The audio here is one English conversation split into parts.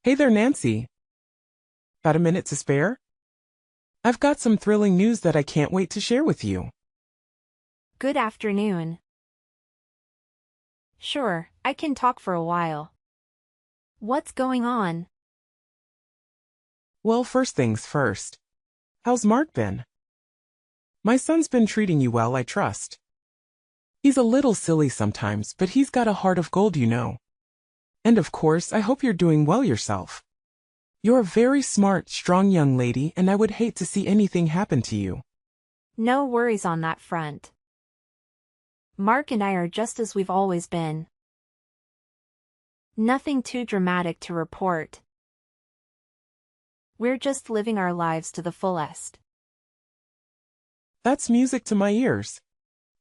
Hey there, Nancy. Got a minute to spare? I've got some thrilling news that I can't wait to share with you. Good afternoon. Sure, I can talk for a while. What's going on? Well, first things first. How's Mark been? My son's been treating you well, I trust. He's a little silly sometimes, but he's got a heart of gold. And of course, I hope you're doing well yourself. You're a very smart, strong young lady, and I would hate to see anything happen to you. No worries on that front. Mark and I are just as we've always been. Nothing too dramatic to report. We're just living our lives to the fullest. That's music to my ears.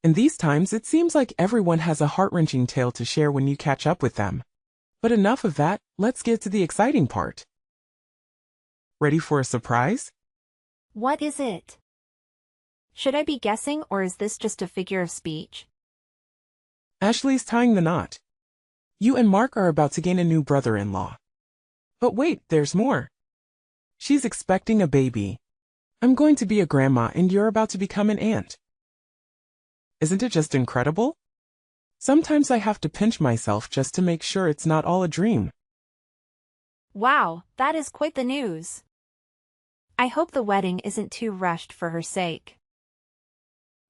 In these times, it seems like everyone has a heart-wrenching tale to share when you catch up with them. But enough of that, let's get to the exciting part. Ready for a surprise? What is it? Should I be guessing, or is this just a figure of speech? Ashley's tying the knot. You and Mark are about to gain a new brother-in-law. But wait, there's more. She's expecting a baby. I'm going to be a grandma and you're about to become an aunt. Isn't it just incredible? Sometimes I have to pinch myself just to make sure it's not all a dream. Wow, that is quite the news. I hope the wedding isn't too rushed for her sake.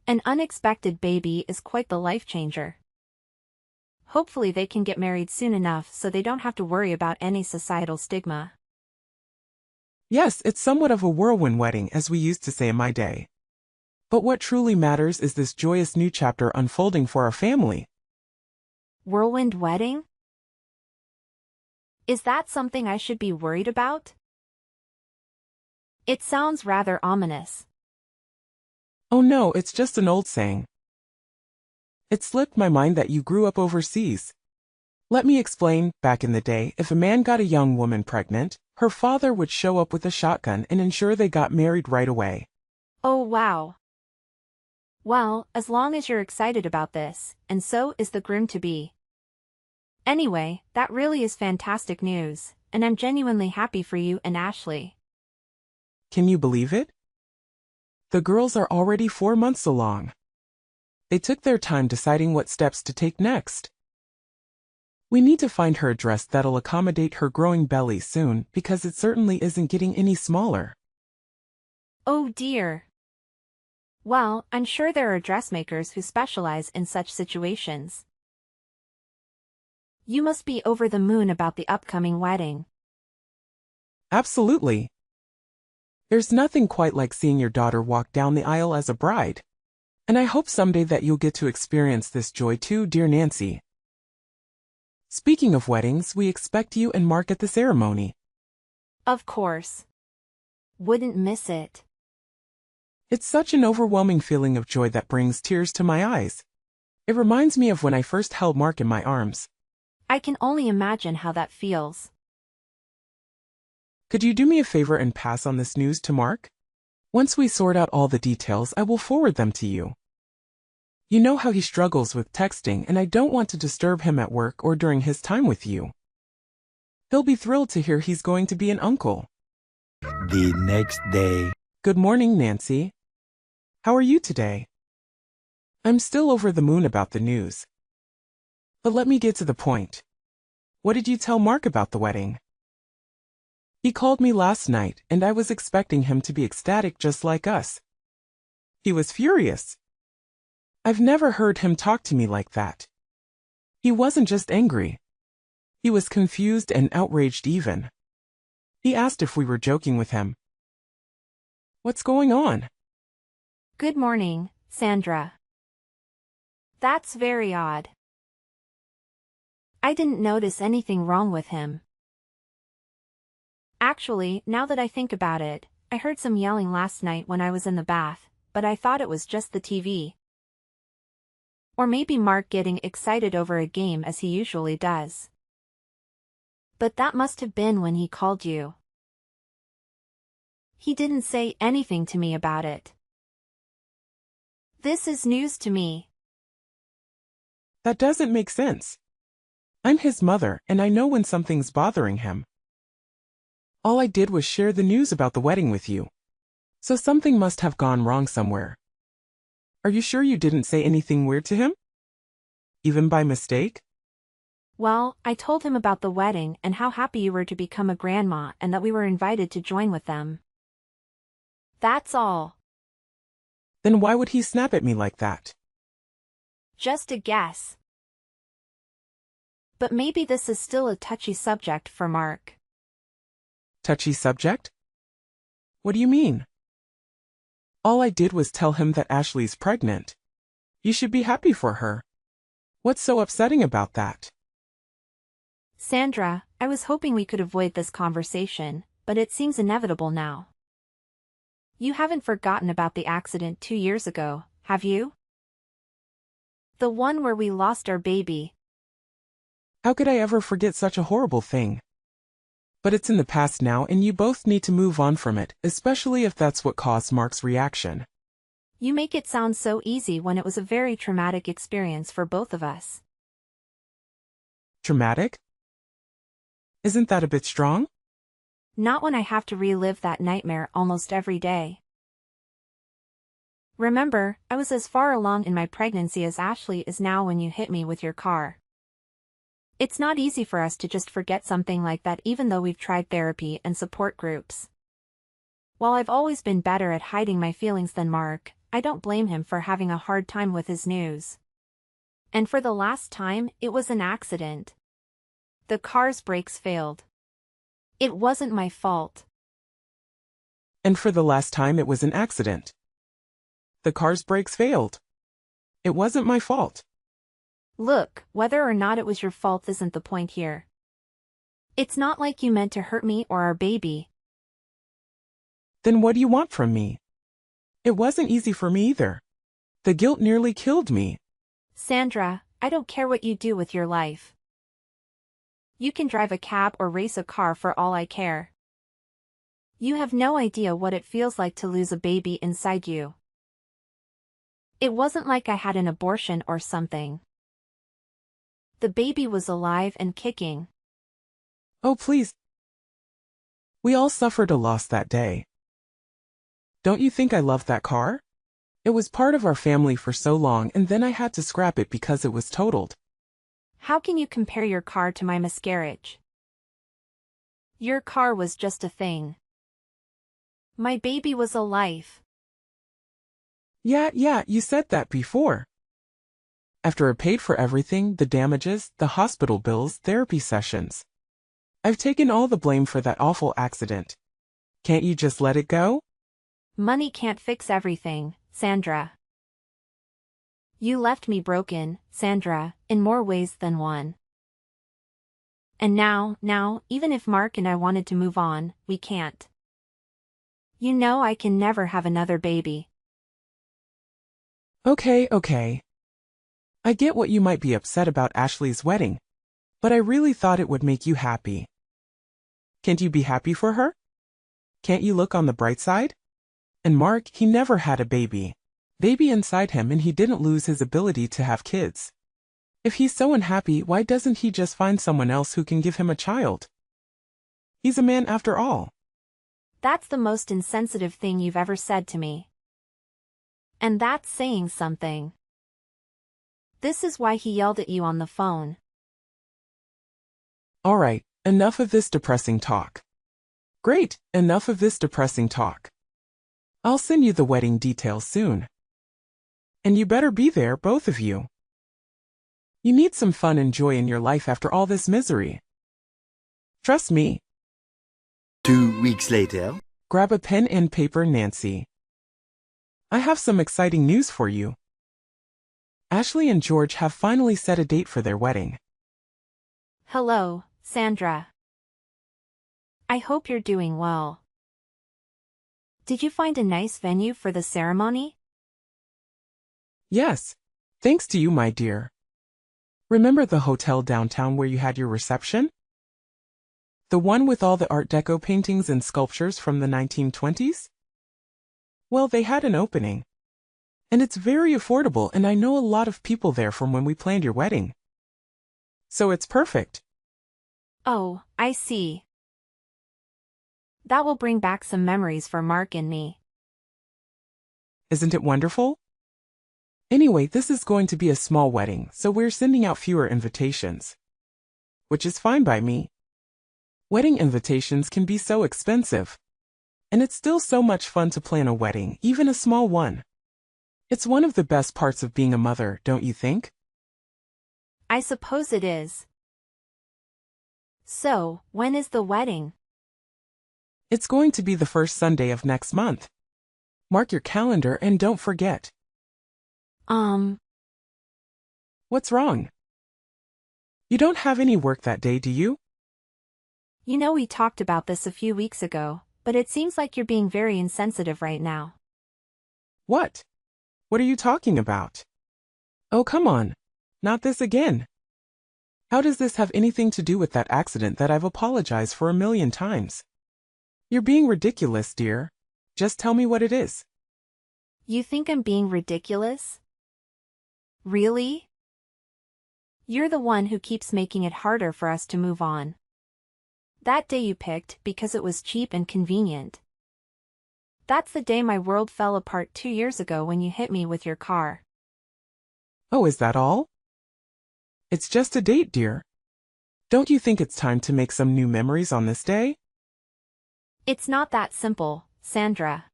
An unexpected baby is quite the life changer. Hopefully they can get married soon enough so they don't have to worry about any societal stigma. Yes, it's somewhat of a whirlwind wedding, as we used to say in my day. But what truly matters is this joyous new chapter unfolding for our family. Whirlwind wedding? Is that something I should be worried about? It sounds rather ominous. Oh no, it's just an old saying. It slipped my mind that you grew up overseas. Let me explain. Back in the day, if a man got a young woman pregnant, her father would show up with a shotgun and ensure they got married right away. Oh wow. Well, as long as you're excited about this, and so is the groom-to-be. Anyway, that really is fantastic news, and I'm genuinely happy for you and Ashley. Can you believe it? The girls are already 4 months along. They took their time deciding what steps to take next. We need to find her a dress that'll accommodate her growing belly soon, because it certainly isn't getting any smaller. Oh dear. Well, I'm sure there are dressmakers who specialize in such situations. You must be over the moon about the upcoming wedding. Absolutely. There's nothing quite like seeing your daughter walk down the aisle as a bride. And I hope someday that you'll get to experience this joy too, dear Nancy. Speaking of weddings, we expect you and Mark at the ceremony. Of course. Wouldn't miss it. It's such an overwhelming feeling of joy that brings tears to my eyes. It reminds me of when I first held Mark in my arms. I can only imagine how that feels. Could you do me a favor and pass on this news to Mark? Once we sort out all the details, I will forward them to you. You know how he struggles with texting, and I don't want to disturb him at work or during his time with you. He'll be thrilled to hear he's going to be an uncle. The next day. Good morning, Nancy. How are you today? I'm still over the moon about the news. But let me get to the point. What did you tell Mark about the wedding? He called me last night, and I was expecting him to be ecstatic just like us. He was furious. I've never heard him talk to me like that. He wasn't just angry. He was confused and outraged even. He asked if we were joking with him. What's going on? Good morning, Sandra. That's very odd. I didn't notice anything wrong with him. Actually, now that I think about it, I heard some yelling last night when I was in the bath, but I thought it was just the TV. Or maybe Mark getting excited over a game as he usually does. But that must have been when he called you. He didn't say anything to me about it. This is news to me. That doesn't make sense. I'm his mother, and I know when something's bothering him. All I did was share the news about the wedding with you. So something must have gone wrong somewhere. Are you sure you didn't say anything weird to him? Even by mistake? Well, I told him about the wedding and how happy you were to become a grandma and that we were invited to join with them. That's all. Then why would he snap at me like that? Just a guess. But maybe this is still a touchy subject for Mark. Touchy subject? What do you mean? All I did was tell him that Ashley's pregnant. You should be happy for her. What's so upsetting about that? Sandra, I was hoping we could avoid this conversation, but it seems inevitable now. You haven't forgotten about the accident 2 years ago, have you? The one where we lost our baby. How could I ever forget such a horrible thing? But it's in the past now and you both need to move on from it, especially if that's what caused Mark's reaction. You make it sound so easy when it was a very traumatic experience for both of us. Traumatic? Isn't that a bit strong? Not when I have to relive that nightmare almost every day. Remember, I was as far along in my pregnancy as Ashley is now when you hit me with your car. It's not easy for us to just forget something like that even though we've tried therapy and support groups. While I've always been better at hiding my feelings than Mark, I don't blame him for having a hard time with his news. And for the last time, it was an accident. The car's brakes failed. It wasn't my fault. And for the last time it was an accident. The car's brakes failed. It wasn't my fault. Look, whether or not it was your fault isn't the point here. It's not like you meant to hurt me or our baby. Then what do you want from me? It wasn't easy for me either. The guilt nearly killed me. Sandra, I don't care what you do with your life. You can drive a cab or race a car for all I care. You have no idea what it feels like to lose a baby inside you. It wasn't like I had an abortion or something. The baby was alive and kicking. Oh please. We all suffered a loss that day. Don't you think I loved that car? It was part of our family for so long and then I had to scrap it because it was totaled. How can you compare your car to my miscarriage? Your car was just a thing. My baby was a life. Yeah, you said that before. After I paid for everything, the damages, the hospital bills, therapy sessions. I've taken all the blame for that awful accident. Can't you just let it go? Money can't fix everything, Sandra. You left me broken, Sandra, in more ways than one. And now, even if Mark and I wanted to move on, we can't. You know I can never have another baby. Okay. I get what you might be upset about Ashley's wedding, but I really thought it would make you happy. Can't you be happy for her? Can't you look on the bright side? And Mark, he never had a baby inside him and he didn't lose his ability to have kids. If he's so unhappy, why doesn't he just find someone else who can give him a child? He's a man after all. That's the most insensitive thing you've ever said to me. And that's saying something. This is why he yelled at you on the phone. Alright, enough of this depressing talk. Great, enough of this depressing talk. I'll send you the wedding details soon. And you better be there, both of you. You need some fun and joy in your life after all this misery. Trust me. 2 weeks later. Grab a pen and paper, Nancy. I have some exciting news for you. Ashley and George have finally set a date for their wedding. Hello, Sandra. I hope you're doing well. Did you find a nice venue for the ceremony? Yes. Thanks to you, my dear. Remember the hotel downtown where you had your reception? The one with all the Art Deco paintings and sculptures from the 1920s? Well, they had an opening. And it's very affordable, and I know a lot of people there from when we planned your wedding. So it's perfect. Oh, I see. That will bring back some memories for Mark and me. Isn't it wonderful? Anyway, this is going to be a small wedding, so we're sending out fewer invitations. Which is fine by me. Wedding invitations can be so expensive. And it's still so much fun to plan a wedding, even a small one. It's one of the best parts of being a mother, don't you think? I suppose it is. So, when is the wedding? It's going to be the first Sunday of next month. Mark your calendar and don't forget. What's wrong? You don't have any work that day, do you? You know we talked about this a few weeks ago, but it seems like you're being very insensitive right now. What? What are you talking about? Oh, come on. Not this again. How does this have anything to do with that accident that I've apologized for a million times? You're being ridiculous, dear. Just tell me what it is. You think I'm being ridiculous? Really? You're the one who keeps making it harder for us to move on. That day you picked because it was cheap and convenient. That's the day my world fell apart 2 years ago when you hit me with your car. Oh, is that all? It's just a date, dear. Don't you think it's time to make some new memories on this day? It's not that simple, Sandra.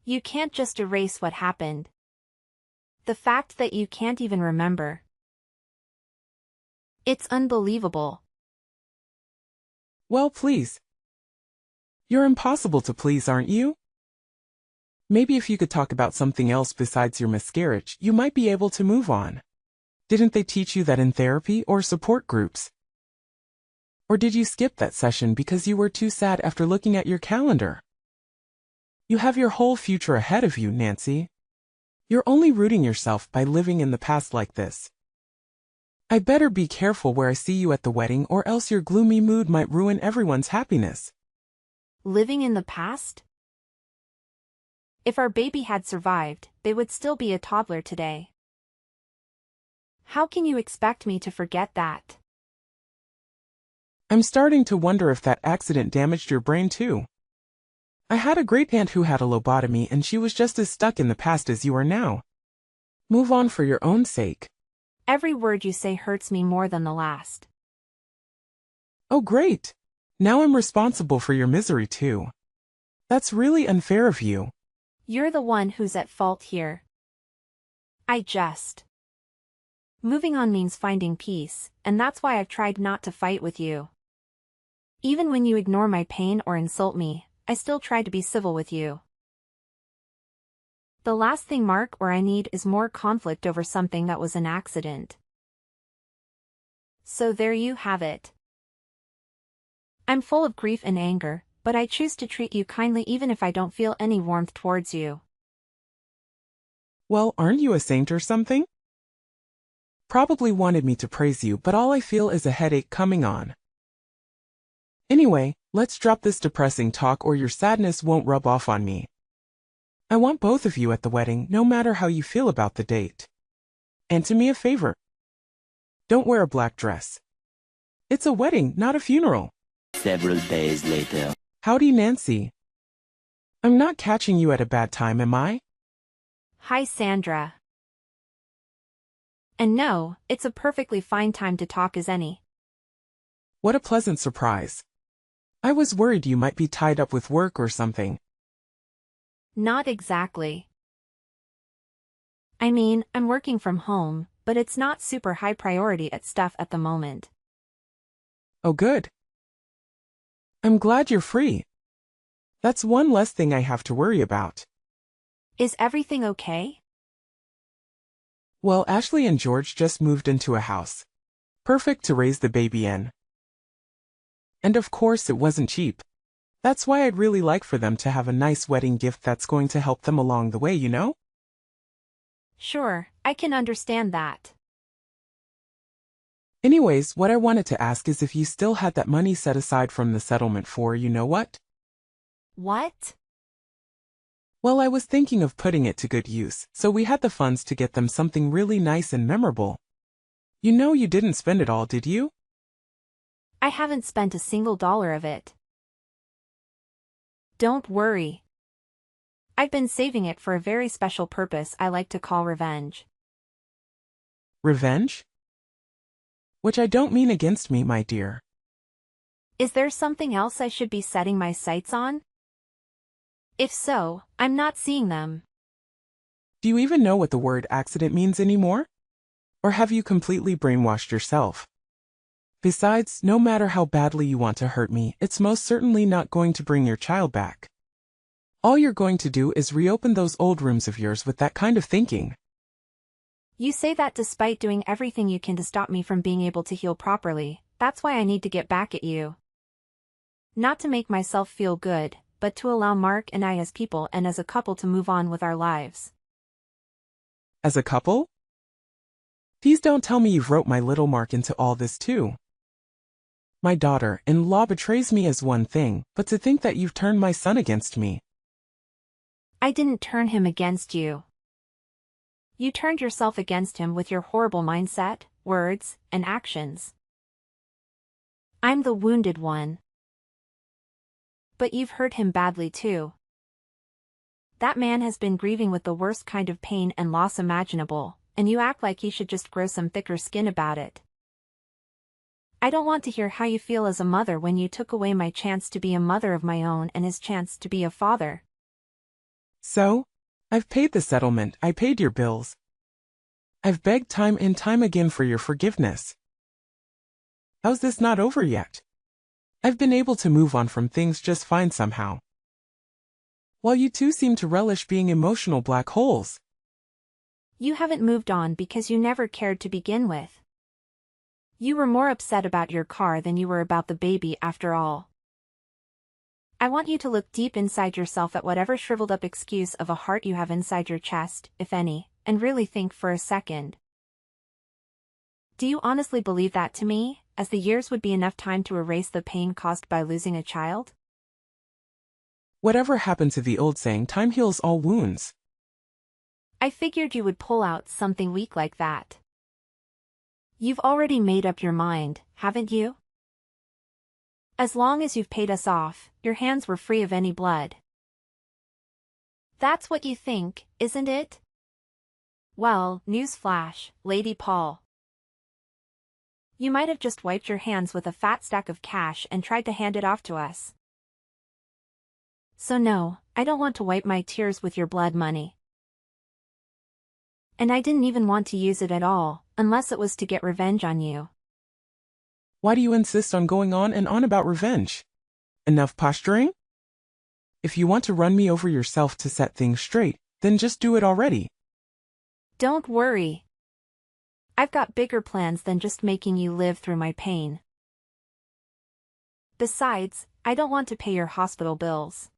You can't just erase what happened. The fact that you can't even remember. It's unbelievable. Well, please. You're impossible to please, aren't you? Maybe if you could talk about something else besides your miscarriage, you might be able to move on. Didn't they teach you that in therapy or support groups? Or did you skip that session because you were too sad after looking at your calendar? You have your whole future ahead of you, Nancy. You're only rooting yourself by living in the past like this. I better be careful where I see you at the wedding, or else your gloomy mood might ruin everyone's happiness. Living in the past? If our baby had survived, they would still be a toddler today. How can you expect me to forget that? I'm starting to wonder if that accident damaged your brain too. I had a great aunt who had a lobotomy and she was just as stuck in the past as you are now. Move on for your own sake. Every word you say hurts me more than the last. Oh great! Now I'm responsible for your misery too. That's really unfair of you. You're the one who's at fault here. Moving on means finding peace, and that's why I've tried not to fight with you. Even when you ignore my pain or insult me, I still try to be civil with you. The last thing Mark or I need is more conflict over something that was an accident. So there you have it. I'm full of grief and anger, but I choose to treat you kindly even if I don't feel any warmth towards you. Well, aren't you a saint or something? Probably wanted me to praise you, but all I feel is a headache coming on. Anyway, let's drop this depressing talk or your sadness won't rub off on me. I want both of you at the wedding, no matter how you feel about the date. And do me a favor. Don't wear a black dress. It's a wedding, not a funeral. Several days later. Howdy, Nancy. I'm not catching you at a bad time, am I? Hi, Sandra. And no, it's a perfectly fine time to talk as any. What a pleasant surprise. I was worried you might be tied up with work or something. Not exactly. I mean, I'm working from home, but it's not super high priority at stuff at the moment. Oh good. I'm glad you're free. That's one less thing I have to worry about. Is everything okay? Well, Ashley and George just moved into a house. Perfect to raise the baby in. And of course it wasn't cheap. That's why I'd really like for them to have a nice wedding gift that's going to help them along the way, you know? Sure, I can understand that. Anyways, what I wanted to ask is if you still had that money set aside from the settlement for you know what? What? Well, I was thinking of putting it to good use, so we had the funds to get them something really nice and memorable. You know you didn't spend it all, did you? I haven't spent a single dollar of it. Don't worry. I've been saving it for a very special purpose I like to call revenge. Revenge? Which I don't mean against me, my dear. Is there something else I should be setting my sights on? If so, I'm not seeing them. Do you even know what the word accident means anymore? Or have you completely brainwashed yourself? Besides, no matter how badly you want to hurt me, it's most certainly not going to bring your child back. All you're going to do is reopen those old rooms of yours with that kind of thinking. You say that despite doing everything you can to stop me from being able to heal properly. That's why I need to get back at you. Not to make myself feel good, but to allow Mark and I as people and as a couple to move on with our lives. As a couple? Please don't tell me you've roped my little Mark into all this too. My daughter-in-law betrays me as one thing, but to think that you've turned my son against me. I didn't turn him against you. You turned yourself against him with your horrible mindset, words, and actions. I'm the wounded one. But you've hurt him badly too. That man has been grieving with the worst kind of pain and loss imaginable, and you act like he should just grow some thicker skin about it. I don't want to hear how you feel as a mother when you took away my chance to be a mother of my own and his chance to be a father. So? I've paid the settlement, I paid your bills. I've begged time and time again for your forgiveness. How's this not over yet? I've been able to move on from things just fine somehow. While you two seem to relish being emotional black holes. You haven't moved on because you never cared to begin with. You were more upset about your car than you were about the baby after all. I want you to look deep inside yourself at whatever shriveled up excuse of a heart you have inside your chest, if any, and really think for a second. Do you honestly believe that to me, as the years would be enough time to erase the pain caused by losing a child? Whatever happened to the old saying, time heals all wounds? I figured you would pull out something weak like that. You've already made up your mind, haven't you? As long as you've paid us off, your hands were free of any blood. That's what you think, isn't it? Well, newsflash, Lady Paul. You might have just wiped your hands with a fat stack of cash and tried to hand it off to us. So no, I don't want to wipe my tears with your blood money. And I didn't even want to use it at all, unless it was to get revenge on you. Why do you insist on going on and on about revenge? Enough posturing? If you want to run me over yourself to set things straight, then just do it already. Don't worry. I've got bigger plans than just making you live through my pain. Besides, I don't want to pay your hospital bills.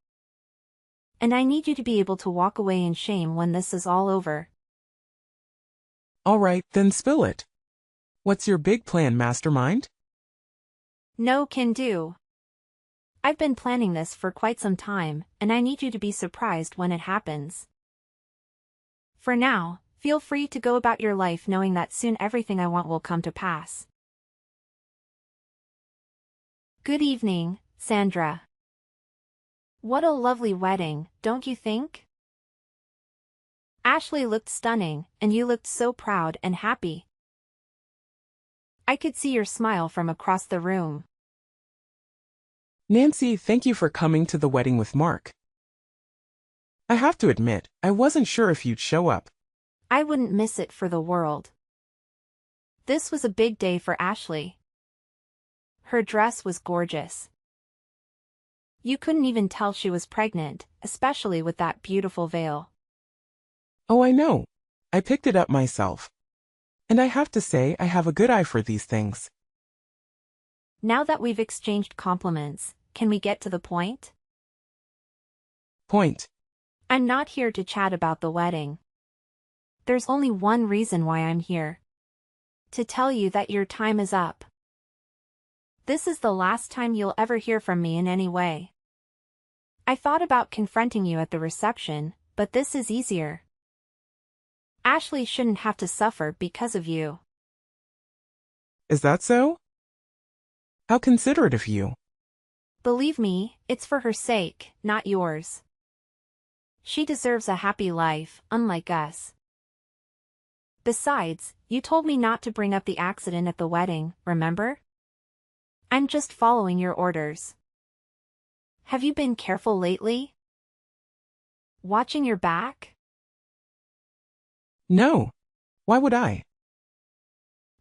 And I need you to be able to walk away in shame when this is all over. All right, then spill it. What's your big plan, mastermind? No can do. I've been planning this for quite some time, and I need you to be surprised when it happens. For now, feel free to go about your life knowing that soon everything I want will come to pass. Good evening, Sandra. What a lovely wedding, don't you think? Ashley looked stunning, and you looked so proud and happy. I could see your smile from across the room. Nancy, thank you for coming to the wedding with Mark. I have to admit, I wasn't sure if you'd show up. I wouldn't miss it for the world. This was a big day for Ashley. Her dress was gorgeous. You couldn't even tell she was pregnant, especially with that beautiful veil. Oh, I know. I picked it up myself. And I have to say, I have a good eye for these things. Now that we've exchanged compliments, can we get to the point? Point. I'm not here to chat about the wedding. There's only one reason why I'm here. To tell you that your time is up. This is the last time you'll ever hear from me in any way. I thought about confronting you at the reception, but this is easier. Ashley shouldn't have to suffer because of you. Is that so? How considerate of you. Believe me, it's for her sake, not yours. She deserves a happy life, unlike us. Besides, you told me not to bring up the accident at the wedding, remember? I'm just following your orders. Have you been careful lately? Watching your back? No. Why would I?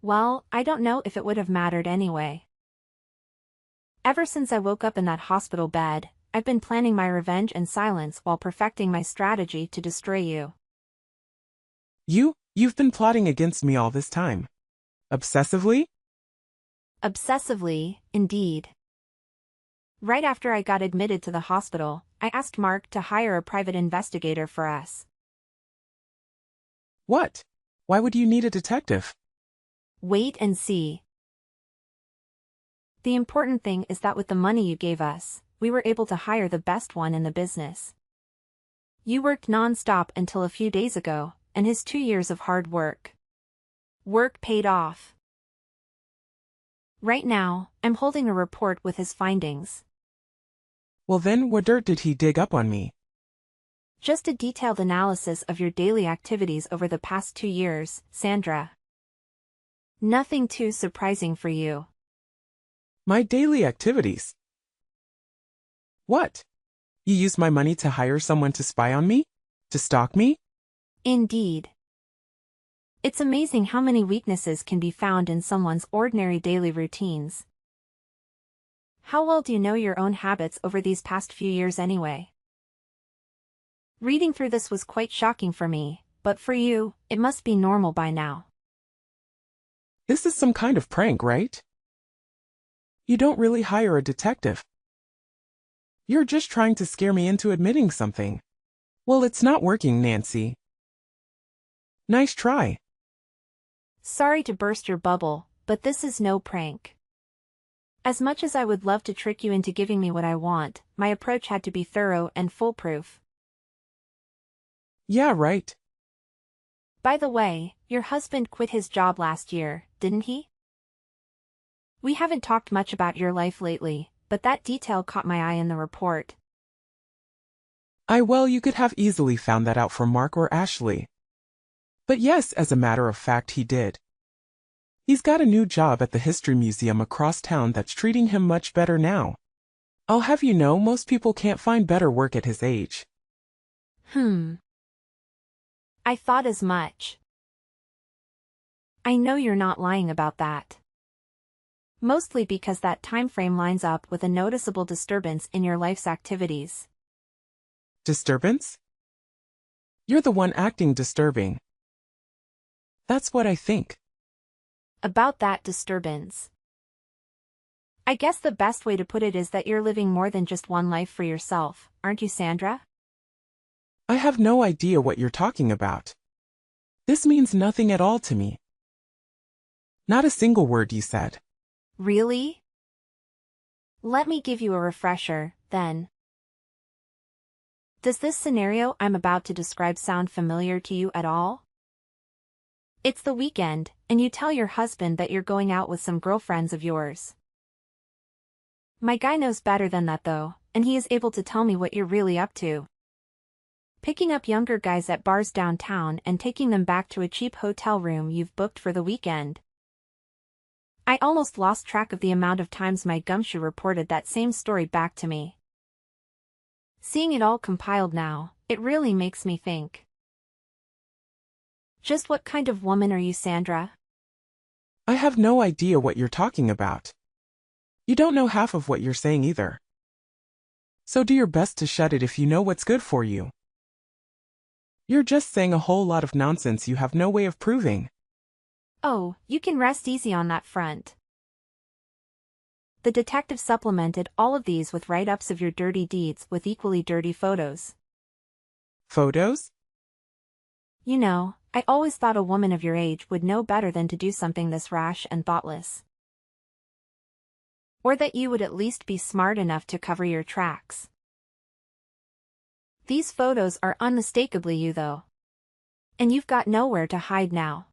Well, I don't know if it would have mattered anyway. Ever since I woke up in that hospital bed, I've been planning my revenge in silence while perfecting my strategy to destroy you. You've been plotting against me all this time. Obsessively? Obsessively, indeed. Right after I got admitted to the hospital, I asked Mark to hire a private investigator for us. What? Why would you need a detective? Wait and see. The important thing is that with the money you gave us, we were able to hire the best one in the business. You worked non-stop until a few days ago, and his 2 years of hard work. Work paid off. Right now, I'm holding a report with his findings. Well then, what dirt did he dig up on me? Just a detailed analysis of your daily activities over the past 2 years, Sandra. Nothing too surprising for you. My daily activities. What? You used my money to hire someone to spy on me? To stalk me? Indeed. It's amazing how many weaknesses can be found in someone's ordinary daily routines. How well do you know your own habits over these past few years anyway? Reading through this was quite shocking for me, but for you, it must be normal by now. This is some kind of prank, right? You don't really hire a detective. You're just trying to scare me into admitting something. Well, it's not working, Nancy. Nice try. Sorry to burst your bubble, but this is no prank. As much as I would love to trick you into giving me what I want, my approach had to be thorough and foolproof. Yeah, right. By the way, your husband quit his job last year, didn't he? We haven't talked much about your life lately, but that detail caught my eye in the report. Well, you could have easily found that out from Mark or Ashley. But yes, as a matter of fact, he did. He's got a new job at the History Museum across town that's treating him much better now. I'll have you know, most people can't find better work at his age. I thought as much. I know you're not lying about that. Mostly because that time frame lines up with a noticeable disturbance in your life's activities. Disturbance? You're the one acting disturbing. That's what I think. About that disturbance. I guess the best way to put it is that you're living more than just one life for yourself, aren't you, Sandra? I have no idea what you're talking about. This means nothing at all to me. Not a single word you said. Really? Let me give you a refresher, then. Does this scenario I'm about to describe sound familiar to you at all? It's the weekend, and you tell your husband that you're going out with some girlfriends of yours. My guy knows better than that though, and he is able to tell me what you're really up to. Picking up younger guys at bars downtown and taking them back to a cheap hotel room you've booked for the weekend. I almost lost track of the amount of times my gumshoe reported that same story back to me. Seeing it all compiled now, it really makes me think. Just what kind of woman are you, Sandra? I have no idea what you're talking about. You don't know half of what you're saying either. So do your best to shut it if you know what's good for you. You're just saying a whole lot of nonsense you have no way of proving. Oh, you can rest easy on that front. The detective supplemented all of these with write-ups of your dirty deeds with equally dirty photos. Photos? You know, I always thought a woman of your age would know better than to do something this rash and thoughtless. Or that you would at least be smart enough to cover your tracks. These photos are unmistakably you though. And you've got nowhere to hide now.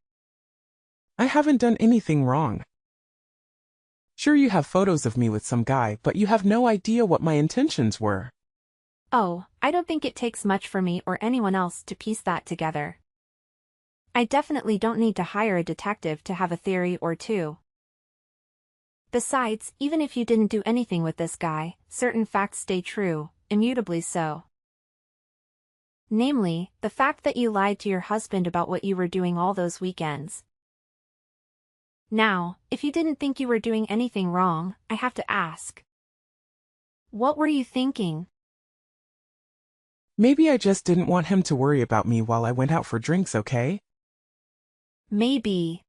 I haven't done anything wrong. Sure, you have photos of me with some guy, but you have no idea what my intentions were. Oh, I don't think it takes much for me or anyone else to piece that together. I definitely don't need to hire a detective to have a theory or two. Besides, even if you didn't do anything with this guy, certain facts stay true, immutably so. Namely, the fact that you lied to your husband about what you were doing all those weekends. Now, if you didn't think you were doing anything wrong, I have to ask. What were you thinking? Maybe I just didn't want him to worry about me while I went out for drinks, okay? Maybe.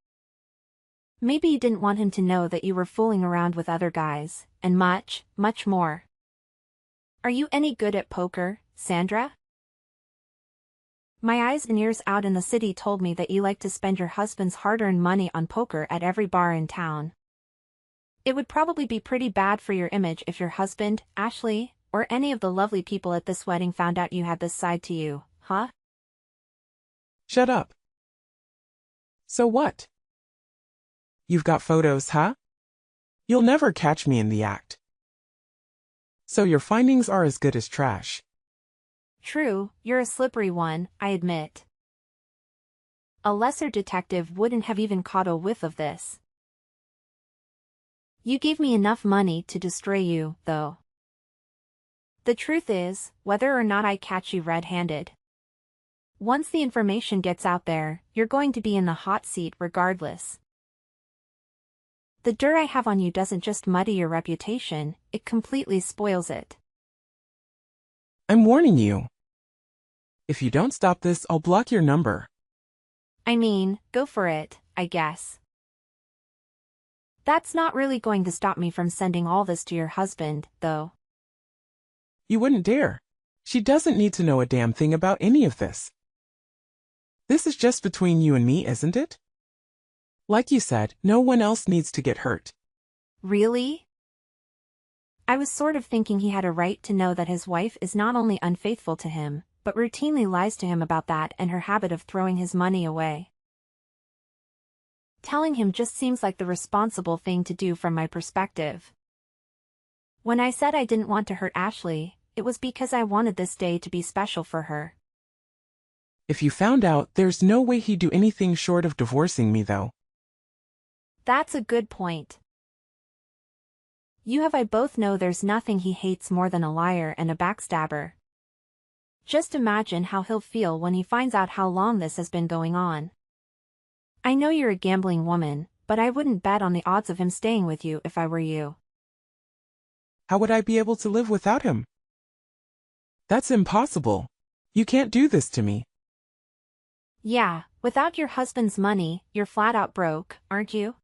Maybe you didn't want him to know that you were fooling around with other guys, and much, much more. Are you any good at poker, Sandra? My eyes and ears out in the city told me that you like to spend your husband's hard-earned money on poker at every bar in town. It would probably be pretty bad for your image if your husband, Ashley, or any of the lovely people at this wedding found out you had this side to you, huh? Shut up. So what? You've got photos, huh? You'll never catch me in the act. So your findings are as good as trash. True, you're a slippery one, I admit. A lesser detective wouldn't have even caught a whiff of this. You gave me enough money to destroy you, though. The truth is, whether or not I catch you red-handed, once the information gets out there, you're going to be in the hot seat regardless. The dirt I have on you doesn't just muddy your reputation, it completely spoils it. I'm warning you. If you don't stop this, I'll block your number. I mean, go for it, I guess. That's not really going to stop me from sending all this to your husband, though. You wouldn't dare. She doesn't need to know a damn thing about any of this. This is just between you and me, isn't it? Like you said, no one else needs to get hurt. Really? I was sort of thinking he had a right to know that his wife is not only unfaithful to him, but routinely lies to him about that and her habit of throwing his money away. Telling him just seems like the responsible thing to do from my perspective. When I said I didn't want to hurt Ashley, it was because I wanted this day to be special for her. If you found out, there's no way he'd do anything short of divorcing me, though. That's a good point. You and I both know there's nothing he hates more than a liar and a backstabber. Just imagine how he'll feel when he finds out how long this has been going on. I know you're a gambling woman, but I wouldn't bet on the odds of him staying with you if I were you. How would I be able to live without him? That's impossible. You can't do this to me. Yeah, without your husband's money, you're flat out broke, aren't you?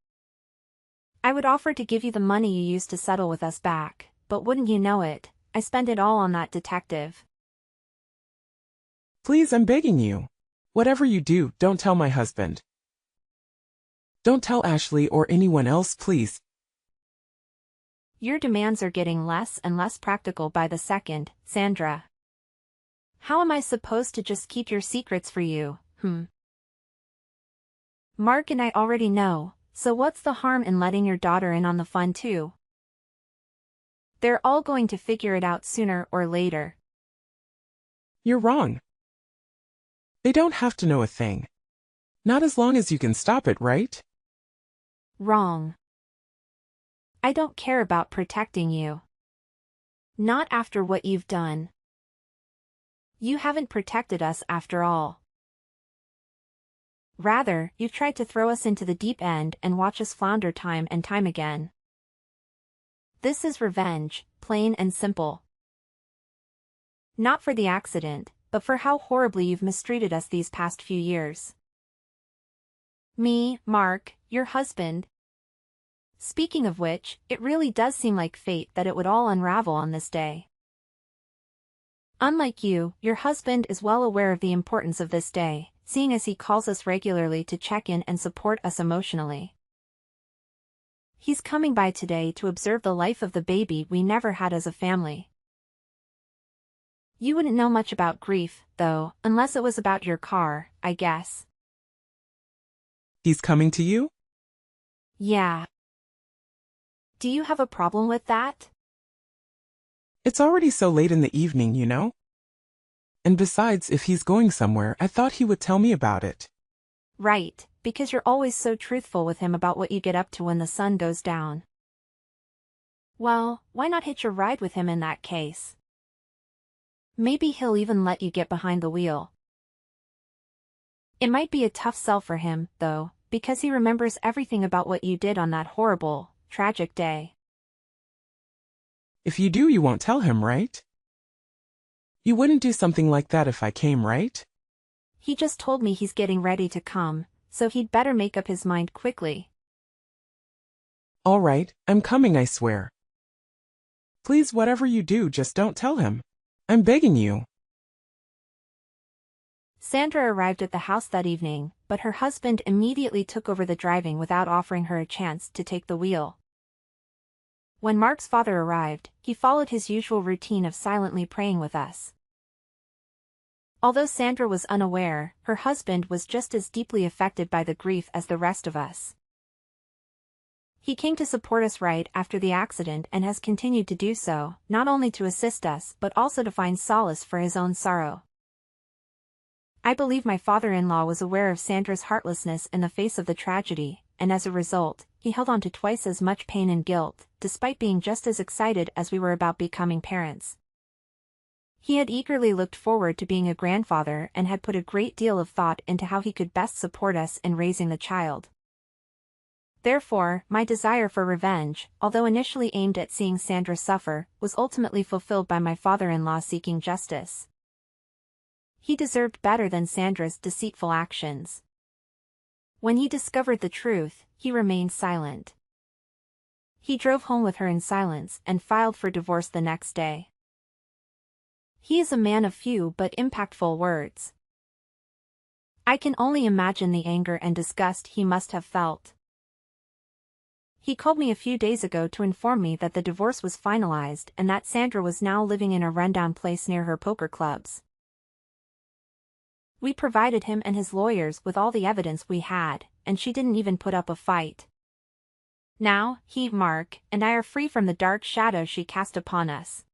I would offer to give you the money you used to settle with us back, but wouldn't you know it, I spent it all on that detective. Please, I'm begging you. Whatever you do, don't tell my husband. Don't tell Ashley or anyone else, please. Your demands are getting less and less practical by the second, Sandra. How am I supposed to just keep your secrets for you, Mark and I already know, so what's the harm in letting your daughter in on the fun too? They're all going to figure it out sooner or later. You're wrong. They don't have to know a thing. Not as long as you can stop it, right? Wrong. I don't care about protecting you. Not after what you've done. You haven't protected us after all. Rather, you've tried to throw us into the deep end and watch us flounder time and time again. This is revenge, plain and simple. Not for the accident, but for how horribly you've mistreated us these past few years. Me, Mark, your husband. Speaking of which, it really does seem like fate that it would all unravel on this day. Unlike you, your husband is well aware of the importance of this day, seeing as he calls us regularly to check in and support us emotionally. He's coming by today to observe the life of the baby we never had as a family. You wouldn't know much about grief, though, unless it was about your car, I guess. He's coming to you? Yeah. Do you have a problem with that? It's already so late in the evening, you know? And besides, if he's going somewhere, I thought he would tell me about it. Right, because you're always so truthful with him about what you get up to when the sun goes down. Well, why not hitch a ride with him in that case? Maybe he'll even let you get behind the wheel. It might be a tough sell for him, though, because he remembers everything about what you did on that horrible, tragic day. If you do, you won't tell him, right? You wouldn't do something like that if I came, right? He just told me he's getting ready to come, so he'd better make up his mind quickly. All right, I'm coming, I swear. Please, whatever you do, just don't tell him. I'm begging you. Sandra arrived at the house that evening, but her husband immediately took over the driving without offering her a chance to take the wheel. When Mark's father arrived, he followed his usual routine of silently praying with us. Although Sandra was unaware, her husband was just as deeply affected by the grief as the rest of us. He came to support us right after the accident and has continued to do so, not only to assist us but also to find solace for his own sorrow. I believe my father-in-law was aware of Sandra's heartlessness in the face of the tragedy, and as a result, he held on to twice as much pain and guilt, despite being just as excited as we were about becoming parents. He had eagerly looked forward to being a grandfather and had put a great deal of thought into how he could best support us in raising the child. Therefore, my desire for revenge, although initially aimed at seeing Sandra suffer, was ultimately fulfilled by my father-in-law seeking justice. He deserved better than Sandra's deceitful actions. When he discovered the truth, he remained silent. He drove home with her in silence and filed for divorce the next day. He is a man of few but impactful words. I can only imagine the anger and disgust he must have felt. He called me a few days ago to inform me that the divorce was finalized and that Sandra was now living in a rundown place near her poker clubs. We provided him and his lawyers with all the evidence we had, and she didn't even put up a fight. Now, he, Mark, and I are free from the dark shadow she cast upon us.